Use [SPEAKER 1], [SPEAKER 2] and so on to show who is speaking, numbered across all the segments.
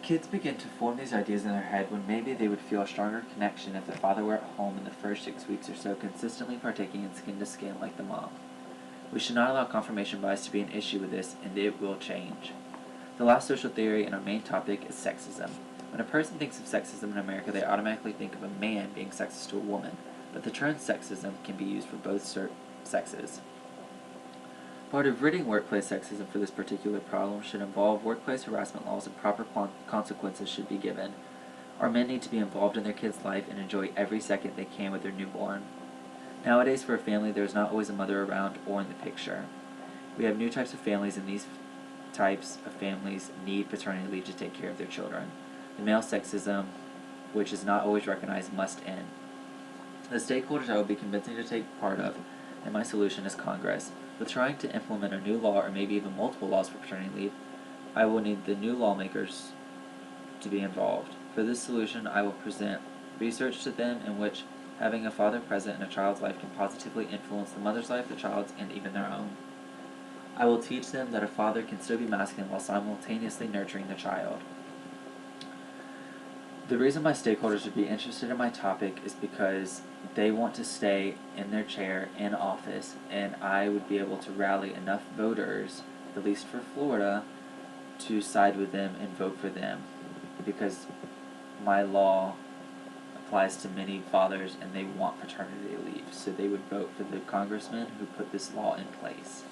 [SPEAKER 1] Kids begin to form these ideas in their head when maybe they would feel a stronger connection if the father were at home in the first 6 weeks or so, consistently partaking in skin to skin like the mom. We should not allow confirmation bias to be an issue with this, and it will change. The last social theory and our main topic is sexism. When a person thinks of sexism in America, they automatically think of a man being sexist to a woman, but the term sexism can be used for both sexes. Part of ridding workplace sexism for this particular problem should involve workplace harassment laws, and proper consequences should be given. Our men need to be involved in their kids' life and enjoy every second they can with their newborn. Nowadays, for a family, there is not always a mother around or in the picture. We have new types of families, and these types of families need paternity leave to take care of their children. The male sexism, which is not always recognized, must end. The stakeholders I will be convincing to take part of, and my solution is Congress. With trying to implement a new law or maybe even multiple laws for paternity leave, I will need the new lawmakers to be involved. For this solution, I will present research to them in which having a father present in a child's life can positively influence the mother's life, the child's, and even their own. I will teach them that a father can still be masculine while simultaneously nurturing the child. The reason my stakeholders would be interested in my topic is because they want to stay in their chair in office, and I would be able to rally enough voters, at least for Florida, to side with them and vote for them, because my law applies to many fathers and they want paternity leave, so they would vote for the congressman who put this law in place.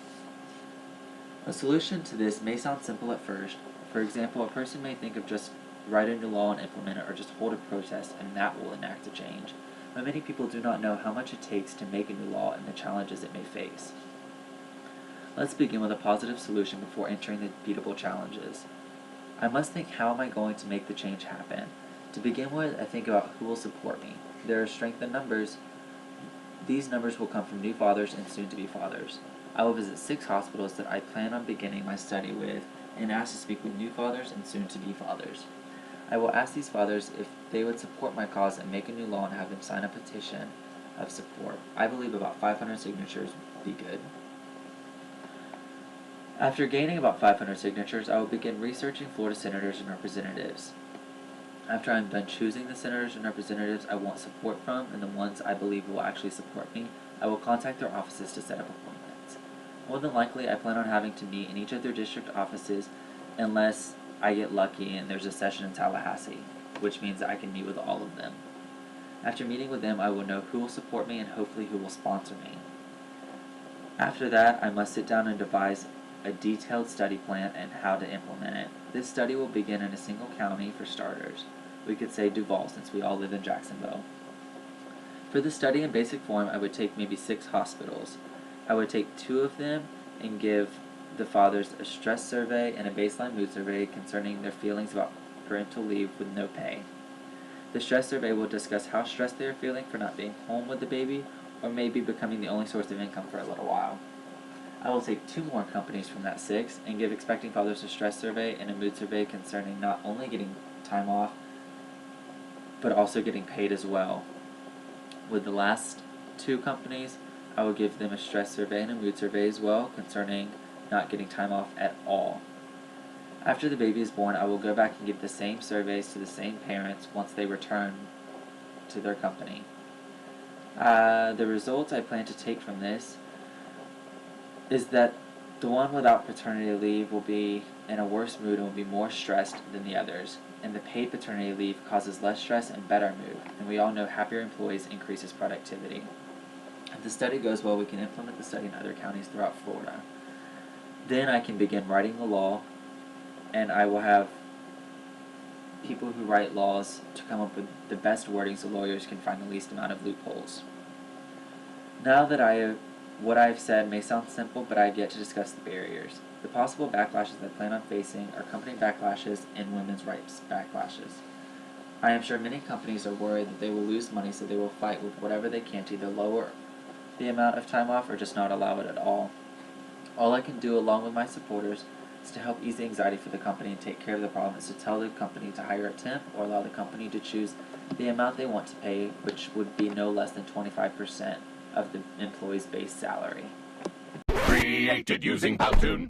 [SPEAKER 1] A solution to this may sound simple at first. For example, a person may think of just write a new law and implement it, or just hold a protest and that will enact a change. But many people do not know how much it takes to make a new law and the challenges it may face. Let's begin with a positive solution before entering the beatable challenges. I must think, how am I going to make the change happen? To begin with, I think about who will support me. There are strength in numbers. These numbers will come from new fathers and soon-to-be fathers. I will visit 6 hospitals that I plan on beginning my study with and ask to speak with new fathers and soon-to-be fathers. I will ask these fathers if they would support my cause and make a new law and have them sign a petition of support. I believe about 500 signatures would be good. After gaining about 500 signatures, I will begin researching Florida senators and representatives. After I'm done choosing the senators and representatives I want support from, and the ones I believe will actually support me, I will contact their offices to set up appointments. More than likely, I plan on having to meet in each of their district offices unless I get lucky and there's a session in Tallahassee, which means that I can meet with all of them. After meeting with them, I will know who will support me and hopefully who will sponsor me. After that, I must sit down and devise a detailed study plan and how to implement it. This study will begin in a single county for starters. We could say Duval, since we all live in Jacksonville. For the study in basic form, I would take maybe 6 hospitals. I would take 2 of them and give the fathers a stress survey and a baseline mood survey concerning their feelings about parental leave with no pay. The stress survey will discuss how stressed they are feeling for not being home with the baby, or maybe becoming the only source of income for a little while. I will take 2 more companies from that 6 and give expecting fathers a stress survey and a mood survey concerning not only getting time off, but also getting paid as well. With the last 2 companies, I will give them a stress survey and a mood survey as well concerning not getting time off at all. After the baby is born, I will go back and give the same surveys to the same parents once they return to their company. The results I plan to take from this is that the one without paternity leave will be in a worse mood and will be more stressed than the others, and the paid paternity leave causes less stress and better mood, and we all know happier employees increases productivity. If the study goes well, we can implement the study in other counties throughout Florida. Then I can begin writing the law, and I will have people who write laws to come up with the best wording so lawyers can find the least amount of loopholes. Now that what I've said may sound simple, but I have yet to discuss the barriers. The possible backlashes I plan on facing are company backlashes and women's rights backlashes. I am sure many companies are worried that they will lose money, so they will fight with whatever they can to either lower the amount of time off or just not allow it at all. All I can do, along with my supporters, is to help ease the anxiety for the company and take care of the problem, is to tell the company to hire a temp or allow the company to choose the amount they want to pay, which would be no less than 25% of the employee's base salary.
[SPEAKER 2] Created using Powtoon.